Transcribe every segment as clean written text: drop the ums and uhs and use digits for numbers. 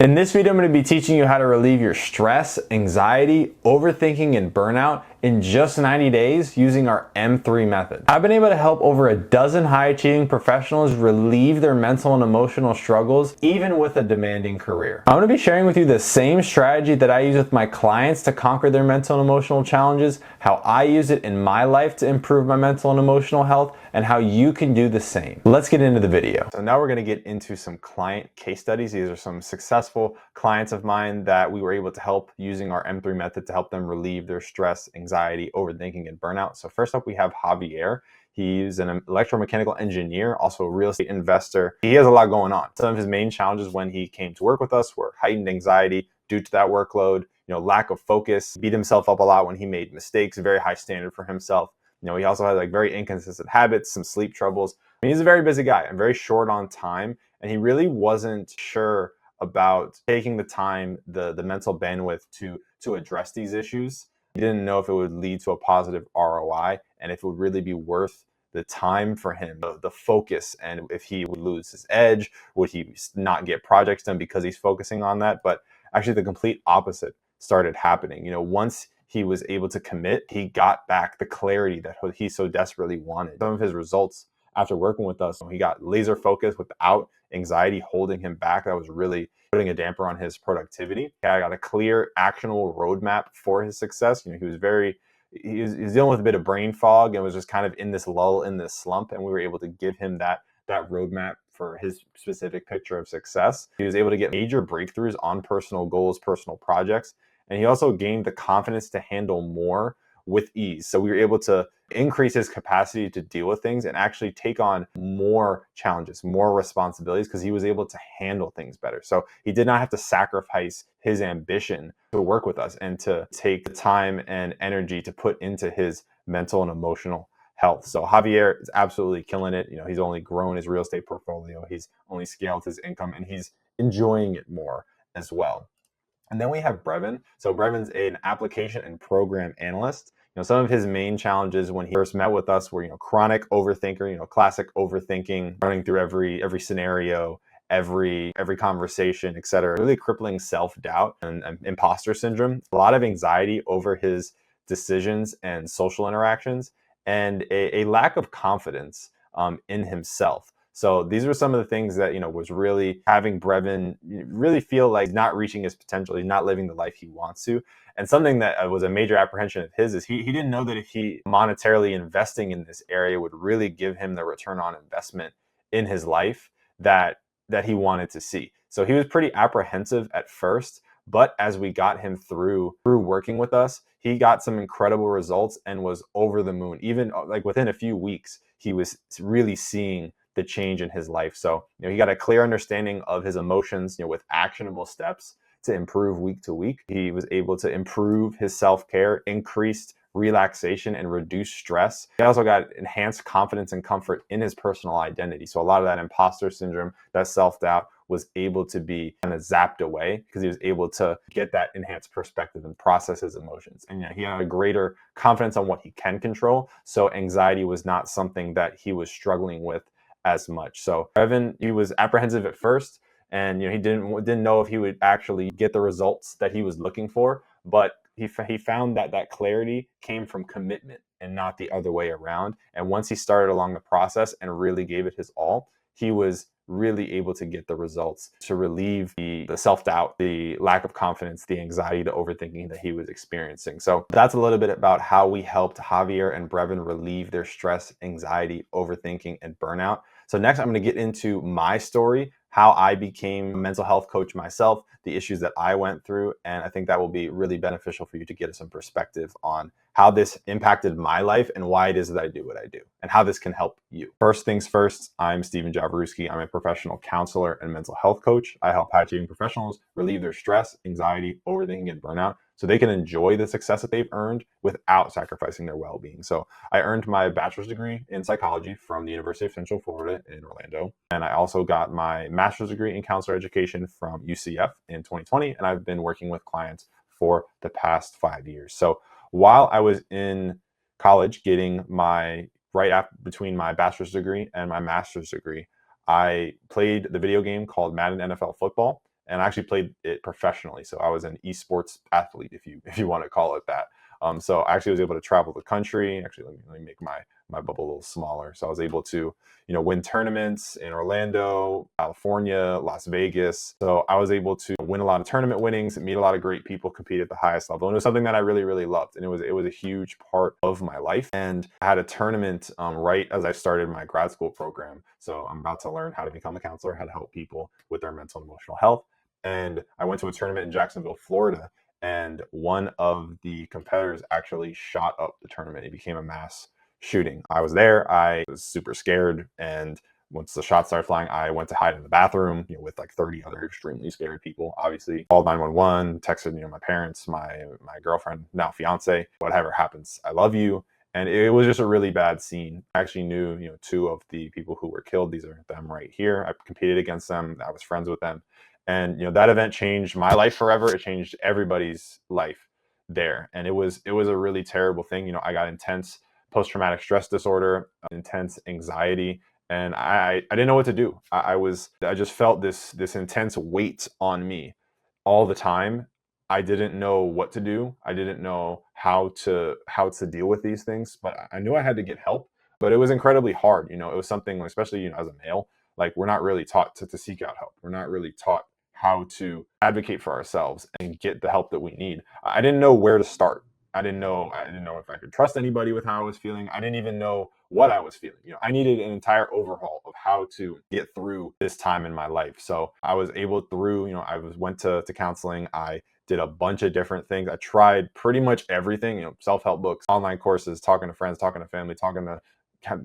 In this video, I'm going to be teaching you how to relieve your stress, anxiety, overthinking, and burnout in just 90 days using our M3 method. I've been able to help over a dozen high-achieving professionals relieve their mental and emotional struggles, even with a demanding career. I'm going to be sharing with you the same strategy that I use with my clients to conquer their mental and emotional challenges, how I use it in my life to improve my mental and emotional health, and how you can do the same. Let's get into the video. So now we're going to get into some client case studies. These are some successful clients of mine that we were able to help using our M3 method to help them relieve their stress, anxiety, overthinking, and burnout. So first up, we have Javier. He's an electromechanical engineer, also a real estate investor. He has a lot going on. Some of his main challenges when he came to work with us were heightened anxiety due to that workload, lack of focus, beat himself up a lot when he made mistakes, very high standard for himself. He also had very inconsistent habits, some sleep troubles. He's a very busy guy and very short on time, and he really wasn't sure about taking the time, the mental bandwidth to address these issues. He didn't know if it would lead to a positive ROI and if it would really be worth the time for him, the focus, and if he would lose his edge, would he not get projects done because he's focusing on that? But actually the complete opposite started happening. Once he was able to commit, he got back the clarity that he so desperately wanted. Some of his results after working with us, he got laser focused without anxiety holding him back. That was really putting a damper on his productivity. I got a clear, actionable roadmap for his success. He was dealing with a bit of brain fog and was just kind of in this lull, in this slump, and we were able to give him that roadmap for his specific picture of success. He was able to get major breakthroughs on personal goals, personal projects, and he also gained the confidence to handle more with ease. So we were able to increase his capacity to deal with things and actually take on more challenges, more responsibilities, because he was able to handle things better. So he did not have to sacrifice his ambition to work with us and to take the time and energy to put into his mental and emotional health. So Javier is absolutely killing it. He's only grown his real estate portfolio. He's only scaled his income, and he's enjoying it more as well. And then we have Brevin. So Brevin's an application and program analyst. Some of his main challenges when he first met with us were, chronic overthinker, classic overthinking, running through every scenario, every conversation, etc. Really crippling self-doubt and imposter syndrome. A lot of anxiety over his decisions and social interactions, and a lack of confidence in himself. So these were some of the things that, was really having Brevin really feel like he's not reaching his potential. He's not living the life he wants to. And something that was a major apprehension of his is he didn't know that if he monetarily investing in this area would really give him the return on investment in his life that he wanted to see. So he was pretty apprehensive at first, but as we got him through working with us, he got some incredible results and was over the moon. Even within a few weeks, he was really seeing the change in his life. So, he got a clear understanding of his emotions, with actionable steps to improve week to week. He was able to improve his self-care, increased relaxation, and reduce stress. He also got enhanced confidence and comfort in his personal identity. So a lot of that imposter syndrome, that self-doubt was able to be kind of zapped away because he was able to get that enhanced perspective and process his emotions. And he had a greater confidence on what he can control. So anxiety was not something that he was struggling with as much. So Evan, he was apprehensive at first, and he didn't know if he would actually get the results that he was looking for, but he found that clarity came from commitment and not the other way around. And once he started along the process and really gave it his all, he was really able to get the results to relieve the self-doubt, the lack of confidence, the anxiety, the overthinking that he was experiencing. So that's a little bit about how we helped Javier and Brevin relieve their stress, anxiety, overthinking, and burnout. So next, I'm going to get into my story, how I became a mental health coach myself, the issues that I went through, and I think that will be really beneficial for you to get some perspective on how this impacted my life and why it is that I do what I do and how this can help you. First things first, I'm Steven Jaworski. I'm a professional counselor and mental health coach. I help high-achieving professionals relieve their stress, anxiety, overthinking, and burnout so they can enjoy the success that they've earned without sacrificing their well-being. So I earned my bachelor's degree in psychology from the University of Central Florida in Orlando. And I also got my master's degree in counselor education from UCF in 2020. And I've been working with clients for the past 5 years. So while I was in college getting between my bachelor's degree and my master's degree, I played the video game called Madden NFL Football. and I actually played it professionally. So I was an esports athlete, if you want to call it that. So I actually was able to travel the country. Actually, let me make my bubble a little smaller. So I was able to, win tournaments in Orlando, California, Las Vegas. So I was able to win a lot of tournament winnings, meet a lot of great people, compete at the highest level. And it was something that I really, really loved. And it was a huge part of my life. And I had a tournament right as I started my grad school program. So I'm about to learn how to become a counselor, how to help people with their mental and emotional health. And I went to a tournament in Jacksonville, Florida. And one of the competitors actually shot up the tournament. It became a mass shooting. I was there. I was super scared. And once the shots started flying, I went to hide in the bathroom, with like 30 other extremely scary people. Obviously, called 911, texted, my parents, my girlfriend, now fiance, whatever happens, I love you. And it was just a really bad scene. I actually knew, two of the people who were killed. These are them right here. I competed against them. I was friends with them. And that event changed my life forever. It changed everybody's life there. And it was a really terrible thing. I got intense post-traumatic stress disorder, intense anxiety, and I didn't know what to do. I just felt this intense weight on me all the time. I didn't know what to do. I didn't know how to deal with these things, but I knew I had to get help. But it was incredibly hard. It was something, especially as a male, like we're not really taught to seek out help. We're not really taught how to advocate for ourselves and get the help that we need. I didn't know where to start. I didn't know if I could trust anybody with how I was feeling. I didn't even know what I was feeling. I needed an entire overhaul of how to get through this time in my life. So I was able through, went to counseling. I did a bunch of different things. I tried pretty much everything, self-help books, online courses, talking to friends, talking to family,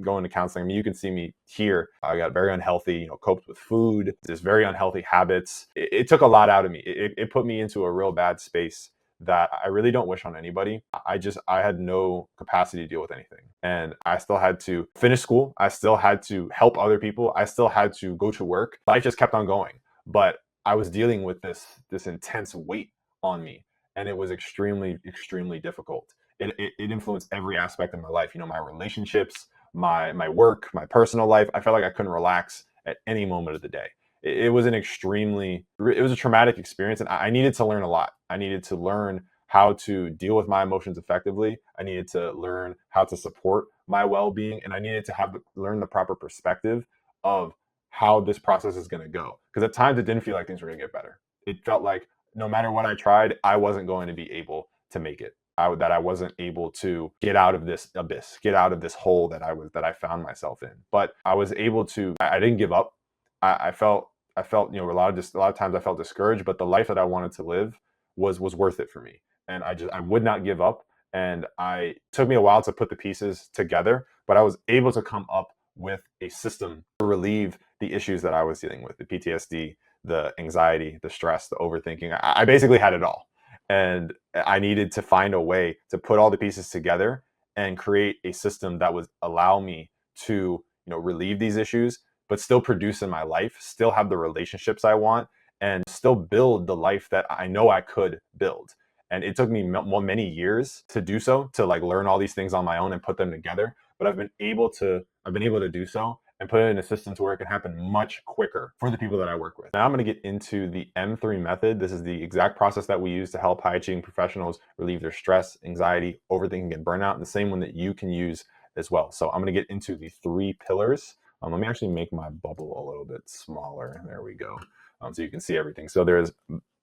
going to counseling. I mean, you can see me here. I got very unhealthy, coped with food, just very unhealthy habits. It took a lot out of me. It put me into a real bad space that I really don't wish on anybody. I had no capacity to deal with anything. And I still had to finish school. I still had to help other people. I still had to go to work. Life just kept on going. But I was dealing with this intense weight on me. And it was extremely, extremely difficult. It influenced every aspect of my life, my relationships, my work, my personal life. I felt like I couldn't relax at any moment of the day. It was a traumatic experience, and I needed to learn a lot. I needed to learn how to deal with my emotions effectively. I needed to learn how to support my well-being, and I needed to learn the proper perspective of how this process is going to go. Because at times it didn't feel like things were going to get better. It felt like no matter what I tried, I wasn't going to be able to make it. That I wasn't able to get out of this abyss, get out of this hole that I found myself in. But I was able to. I didn't give up. I felt a lot of times I felt discouraged, but the life that I wanted to live was worth it for me. And I would not give up. And it took me a while to put the pieces together, but I was able to come up with a system to relieve the issues that I was dealing with, the PTSD, the anxiety, the stress, the overthinking. I basically had it all. And I needed to find a way to put all the pieces together and create a system that would allow me to, relieve these issues, but still produce in my life, still have the relationships I want, and still build the life that I know I could build. And it took me many years to do so, to like learn all these things on my own and put them together. But I've been able to do so and put it in a system to where it can happen much quicker for the people that I work with. Now I'm going to get into the M3 method. This is the exact process that we use to help high achieving professionals relieve their stress, anxiety, overthinking, and burnout, and the same one that you can use as well. So I'm going to get into the 3 pillars. Let me actually make my bubble a little bit smaller. There we go. So you can see everything. So there's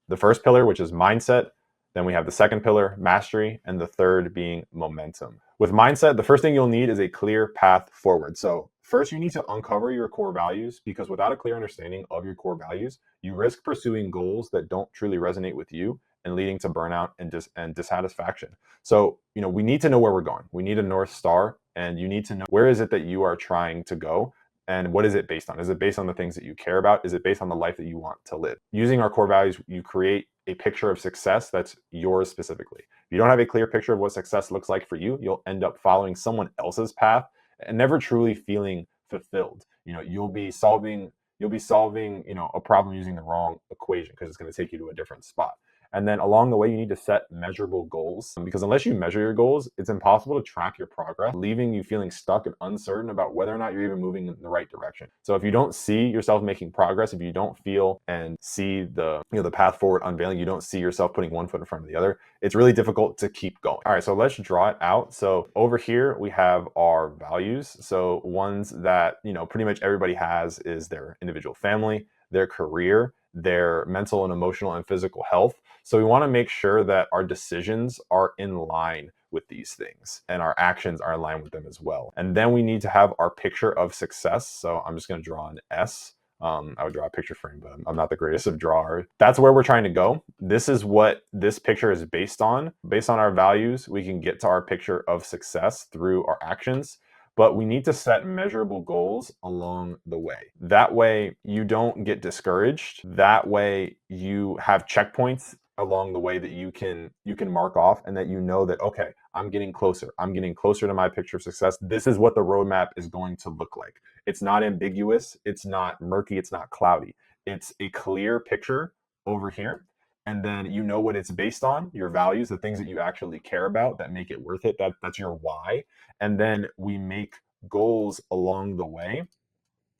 the first pillar, which is mindset. Then we have the second pillar, mastery, and the third being momentum. With mindset, the first thing you'll need is a clear path forward. So first, you need to uncover your core values, because without a clear understanding of your core values, you risk pursuing goals that don't truly resonate with you and leading to burnout and dissatisfaction. So, we need to know where we're going. We need a North Star, and you need to know where is it that you are trying to go. And what is it based on? Is it based on the things that you care about? Is it based on the life that you want to live? Using our core values, you create a picture of success that's yours specifically. If you don't have a clear picture of what success looks like for you, you'll end up following someone else's path and never truly feeling fulfilled. You'll be solving, a problem using the wrong equation, because it's going to take you to a different spot. And then along the way, you need to set measurable goals, because unless you measure your goals, it's impossible to track your progress, leaving you feeling stuck and uncertain about whether or not you're even moving in the right direction. So if you don't see yourself making progress, if you don't feel and see the path forward unveiling, you don't see yourself putting one foot in front of the other, it's really difficult to keep going. All right, so let's draw it out. So over here we have our values. So ones that, pretty much everybody has is their individual family, their career, their mental and emotional and physical health. So we want to make sure that our decisions are in line with these things and our actions are in line with them as well. And then we need to have our picture of success. So I'm just going to draw an S. I would draw a picture frame, but I'm not the greatest of drawers. That's where we're trying to go. This is what this picture is based on. Based on our values, we can get to our picture of success through our actions. But we need to set measurable goals along the way. That way you don't get discouraged. That way you have checkpoints along the way that you can mark off, and that that, okay, I'm getting closer. I'm getting closer to my picture of success. This is what the roadmap is going to look like. It's not ambiguous. It's not murky. It's not cloudy. It's a clear picture over here. And then what it's based on, your values, the things that you actually care about that make it worth it. That's your why. And then we make goals along the way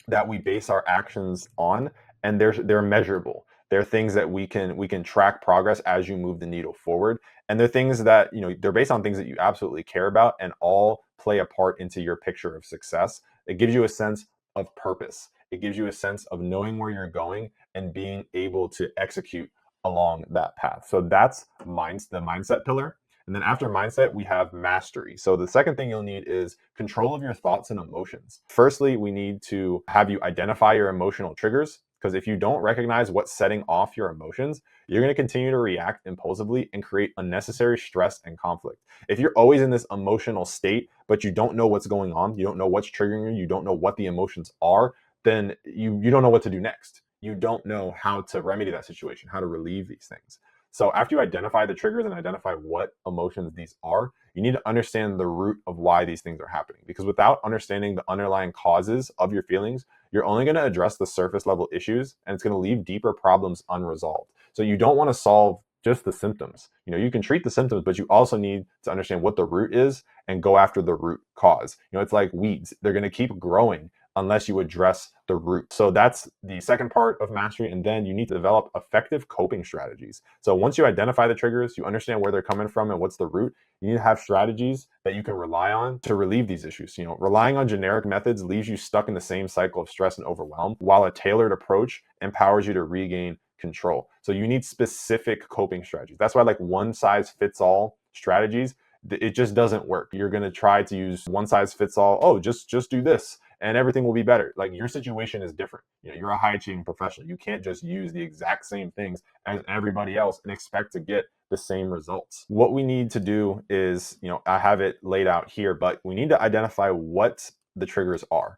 that we base our actions on, and they're measurable. They're things that we can track progress as you move the needle forward. And they're things that, they're based on things that you absolutely care about and all play a part into your picture of success. It gives you a sense of purpose. It gives you a sense of knowing where you're going and being able to execute along that path. So that's the mindset pillar. And then after mindset, we have mastery. So the second thing you'll need is control of your thoughts and emotions. Firstly, we need to have you identify your emotional triggers, because if you don't recognize what's setting off your emotions, you're going to continue to react impulsively and create unnecessary stress and conflict. If you're always in this emotional state, but you don't know what's going on, you don't know what's triggering you don't know what the emotions are, then you don't know what to do next. You don't know how to remedy that situation, how to relieve these things. So after you identify the triggers and identify what emotions these are, you need to understand the root of why these things are happening. Because without understanding the underlying causes of your feelings, you're only going to address the surface level issues, and it's going to leave deeper problems unresolved. So you don't want to solve just the symptoms. You can treat the symptoms, but you also need to understand what the root is and go after the root cause. It's like weeds. They're going to keep growing unless you address the root. So that's the second part of mastery. And then you need to develop effective coping strategies. So once you identify the triggers, you understand where they're coming from and what's the root, you need to have strategies that you can rely on to relieve these issues. Relying on generic methods leaves you stuck in the same cycle of stress and overwhelm, while a tailored approach empowers you to regain control. So you need specific coping strategies. That's why one size fits all strategies, it just doesn't work. You're going to try to use one size fits all. Oh, just do this and everything will be better. Your situation is different. You're a high achieving professional. You can't just use the exact same things as everybody else and expect to get the same results. What we need to do is, I have it laid out here, but we need to identify what the triggers are.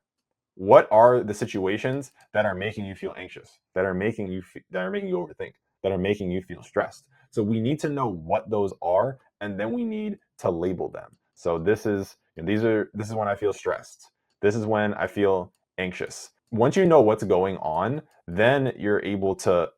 What are the situations that are making you feel anxious, that are making you overthink, that are making you feel stressed? So we need to know what those are, and then we need to label them. So this is when I feel stressed. This is when I feel anxious. Once you know what's going on, then you're able to,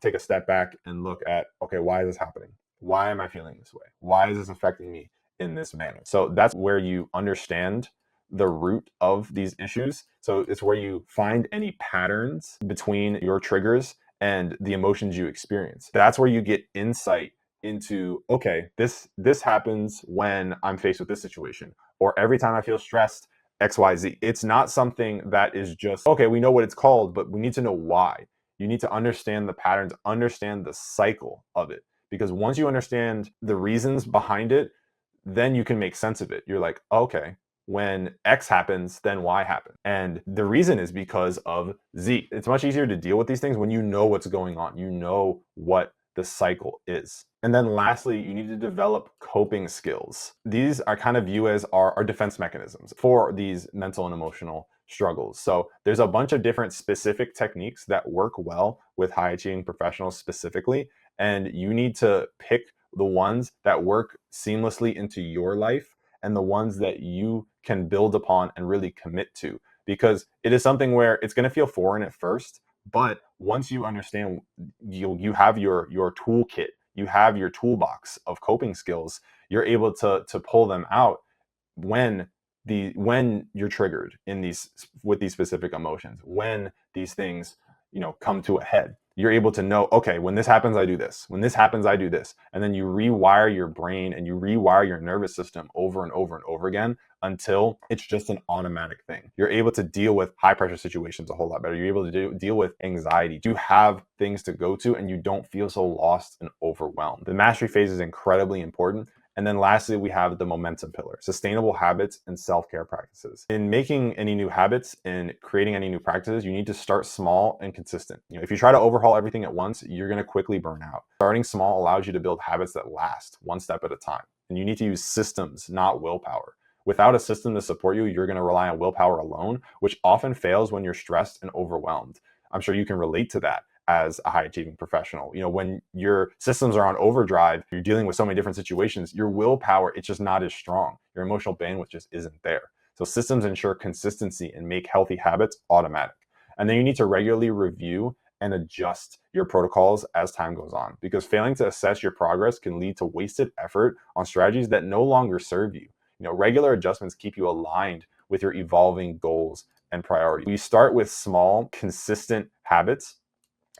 take a step back and look at, why is this happening? Why am I feeling this way? Why is this affecting me in this manner? So that's where you understand the root of these issues. So it's where you find any patterns between your triggers and the emotions you experience. That's where you get insight into, this happens when I'm faced with this situation, or every time I feel stressed, XYZ. It's not something that is just, we know what it's called, but we need to know why. You need to understand the patterns, understand the cycle of it. Because once you understand the reasons behind it, then you can make sense of it. You're like, when X happens, then Y happens. And the reason is because of Z. It's much easier to deal with these things when you know what's going on. You know what the cycle is. And then lastly, you need to develop coping skills. These are kind of view as our defense mechanisms for these mental and emotional struggles. So there's a bunch of different specific techniques that work well with high achieving professionals specifically. And you need to pick the ones that work seamlessly into your life and the ones that you can build upon and really commit to, because it is something where it's going to feel foreign at first, but once you understand, you have your toolkit, you have your toolbox of coping skills, you're able to pull them out when when you're triggered in these with these specific emotions, when these things come to a head. You're able to know, okay, when this happens I do this, when this happens I do this, and then you rewire your brain and you rewire your nervous system over and over and over again until it's just an automatic thing. You're able to deal with high pressure situations a whole lot better. You're able to deal with anxiety. You have things to go to and you don't feel so lost and overwhelmed. The mastery phase is incredibly important. And then lastly, we have the momentum pillar, sustainable habits and self-care practices. In making any new habits and creating any new practices, you need to start small and consistent. If you try to overhaul everything at once, you're going to quickly burn out. Starting small allows you to build habits that last one step at a time. And you need to use systems, not willpower. Without a system to support you, you're going to rely on willpower alone, which often fails when you're stressed and overwhelmed. I'm sure you can relate to that as a high achieving professional. When your systems are on overdrive, you're dealing with so many different situations, your willpower, it's just not as strong. Your emotional bandwidth just isn't there. So systems ensure consistency and make healthy habits automatic. And then you need to regularly review and adjust your protocols as time goes on, because failing to assess your progress can lead to wasted effort on strategies that no longer serve you. Regular adjustments keep you aligned with your evolving goals and priorities. We start with small, consistent habits,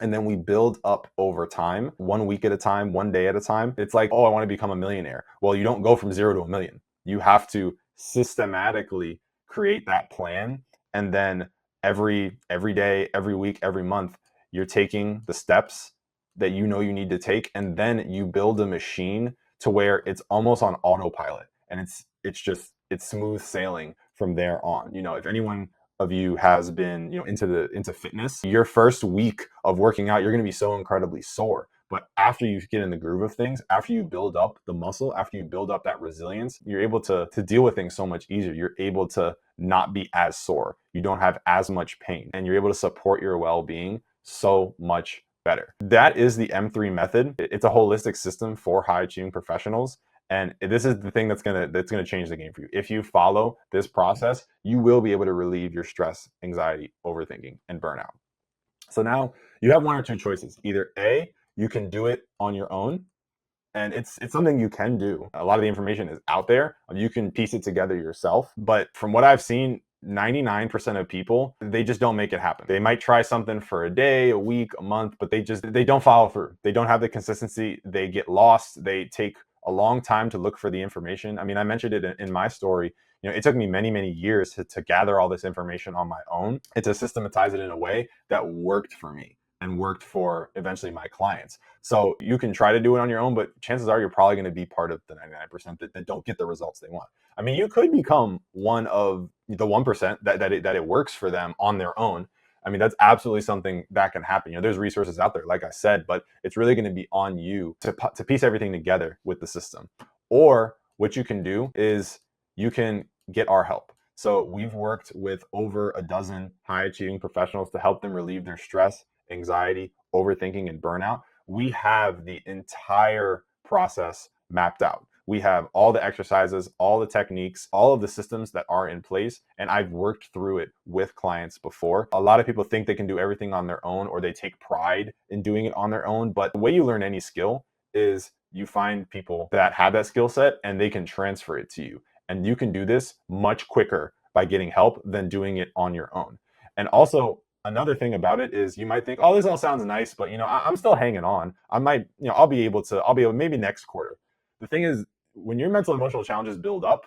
and then we build up over time, 1 week at a time, 1 day at a time. It's like, oh, I want to become a millionaire. Well, you don't go from 0 to a million. You have to systematically create that plan. And then every day, every week, every month, you're taking the steps that you need to take. And then you build a machine to where it's almost on autopilot. And it's smooth sailing from there on. If anyone of you has been into fitness, your first week of working out, you're going to be so incredibly sore. But after you get in the groove of things, after you build up the muscle, after you build up that resilience, you're able to deal with things so much easier. You're able to not be as sore. You don't have as much pain, and you're able to support your well-being so much better. That is the M3 method. It's a holistic system for high achieving professionals. And this is the thing that's gonna change the game for you. If you follow this process, you will be able to relieve your stress, anxiety, overthinking, and burnout. So now you have one or two choices. Either A, you can do it on your own, and it's something you can do. A lot of the information is out there. You can piece it together yourself. But from what I've seen, 99% of people, they just don't make it happen. They might try something for a day, a week, a month, but they don't follow through. They don't have the consistency. They get lost. They take a long time to look for the information. I mean, I mentioned it in my story. It took me many, many years to gather all this information on my own and to systematize it in a way that worked for me and worked for eventually my clients. So you can try to do it on your own, but chances are you're probably going to be part of the 99% that don't get the results they want. I mean, you could become one of the 1% that it works for them on their own. I mean, that's absolutely something that can happen. There's resources out there, like I said, but it's really going to be on you to piece everything together with the system. Or what you can do is you can get our help. So we've worked with over a dozen high achieving professionals to help them relieve their stress, anxiety, overthinking, and burnout. We have the entire process mapped out. We have all the exercises, all the techniques, all of the systems that are in place, and I've worked through it with clients before. A lot of people think they can do everything on their own, or they take pride in doing it on their own, but the way you learn any skill is you find people that have that skill set and they can transfer it to you. And you can do this much quicker by getting help than doing it on your own. And also, another thing about it is you might think, oh, this all sounds nice, but I'm still hanging on. I might, I'll be able maybe next quarter. The thing is, when your mental emotional challenges build up,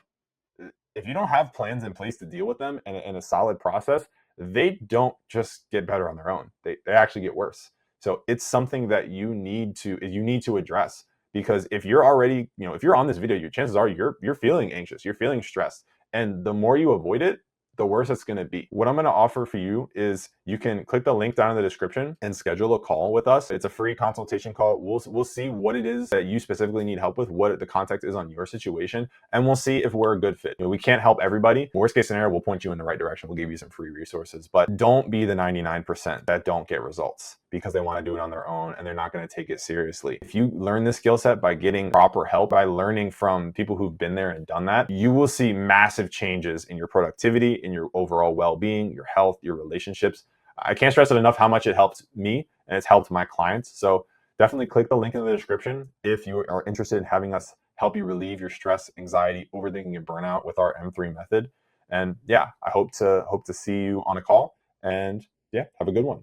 if you don't have plans in place to deal with them and a solid process, they don't just get better on their own. They actually get worse. So it's something that you need to address, because if you're already, if you're on this video, your chances are you're feeling anxious, you're feeling stressed. And the more you avoid it, the worse it's going to be. What I'm going to offer for you is you can click the link down in the description and schedule a call with us. It's a free consultation call. We'll see what it is that you specifically need help with, what the context is on your situation, and we'll see if we're a good fit. We can't help everybody. Worst case scenario, we'll point you in the right direction. We'll give you some free resources, but don't be the 99% that don't get results because they want to do it on their own and they're not going to take it seriously. If you learn this skill set by getting proper help, by learning from people who've been there and done that, you will see massive changes in your productivity, in your overall well-being, your health, your relationships. I can't stress it enough how much it helped me and it's helped my clients. So definitely click the link in the description if you are interested in having us help you relieve your stress, anxiety, overthinking, and burnout with our M3 method. And yeah, I hope to see you on a call. And yeah, have a good one.